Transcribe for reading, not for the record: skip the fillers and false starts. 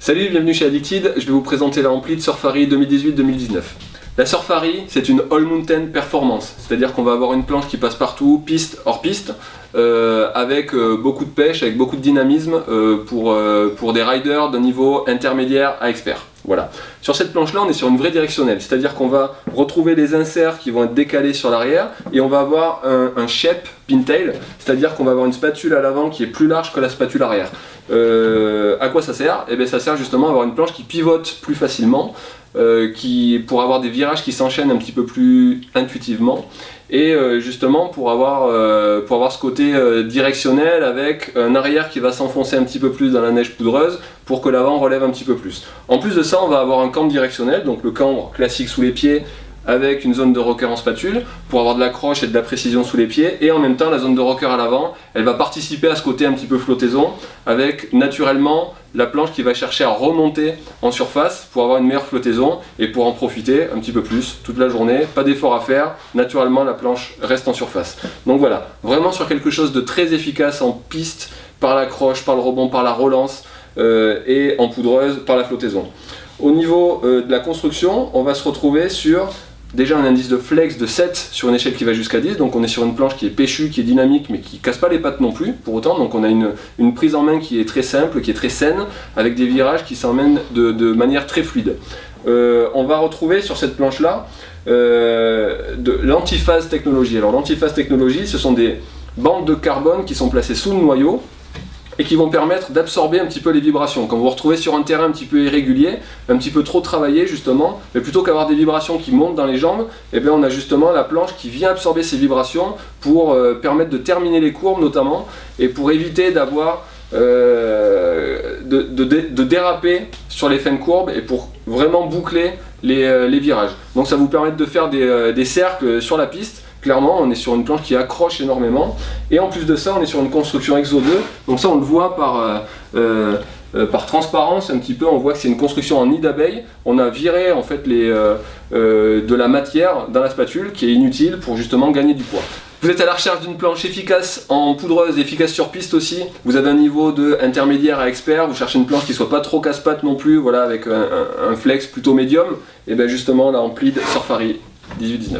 Salut, bienvenue chez Addicted, je vais vous présenter la Amplid Surfari 2018-2019. La Surfari, c'est une All Mountain Performance, c'est-à-dire qu'on va avoir une planche qui passe partout, piste, hors piste, avec beaucoup de pêche, avec beaucoup de dynamisme pour des riders de niveau intermédiaire à expert. Voilà. Sur cette planche-là, on est sur une vraie directionnelle, c'est-à-dire qu'on va retrouver des inserts qui vont être décalés sur l'arrière et on va avoir un shape pintail, c'est-à-dire qu'on va avoir une spatule à l'avant qui est plus large que la spatule arrière. À quoi ça sert? Eh bien, ça sert justement à avoir une planche qui pivote plus facilement, pour avoir des virages qui s'enchaînent un petit peu plus intuitivement et justement pour avoir ce côté directionnel avec un arrière qui va s'enfoncer un petit peu plus dans la neige poudreuse pour que l'avant relève un petit peu plus. En plus de ça, on va avoir un cambre directionnel, donc le cambre classique sous les pieds avec une zone de rocker en spatule pour avoir de l'accroche et de la précision sous les pieds, et en même temps la zone de rocker à l'avant, elle va participer à ce côté un petit peu flottaison avec naturellement la planche qui va chercher à remonter en surface pour avoir une meilleure flottaison et pour en profiter un petit peu plus toute la journée, pas d'effort à faire, naturellement la planche reste en surface. Donc voilà, vraiment sur quelque chose de très efficace en piste, par l'accroche, par le rebond, par la relance et en poudreuse par la flottaison. Au niveau de la construction, on va se retrouver sur déjà un indice de flex de 7 sur une échelle qui va jusqu'à 10, donc on est sur une planche qui est péchue, qui est dynamique, mais qui ne casse pas les pattes non plus, pour autant, donc on a une prise en main qui est très simple, qui est très saine, avec des virages qui s'emmènent de manière très fluide. On va retrouver sur cette planche-là de l'antiphase technologie. Alors l'antiphase technologie, ce sont des bandes de carbone qui sont placées sous le noyau, et qui vont permettre d'absorber un petit peu les vibrations. Quand vous vous retrouvez sur un terrain un petit peu irrégulier, un petit peu trop travaillé justement, mais plutôt qu'avoir des vibrations qui montent dans les jambes, eh bien on a justement la planche qui vient absorber ces vibrations pour permettre de terminer les courbes notamment, et pour éviter d'avoir de déraper sur les fins de courbe et pour vraiment boucler les virages. Donc ça vous permet de faire des cercles sur la piste. Clairement, on est sur une planche qui accroche énormément, et en plus de ça, on est sur une construction Exo 2, donc ça on le voit par transparence un petit peu, on voit que c'est une construction en nid d'abeille. On a viré en fait de la matière dans la spatule qui est inutile pour justement gagner du poids. Vous êtes à la recherche d'une planche efficace en poudreuse, efficace sur piste aussi, vous avez un niveau de intermédiaire à expert, vous cherchez une planche qui soit pas trop casse-pattes non plus, voilà, avec un flex plutôt médium, et bien justement la Amplid Surfari 18-19.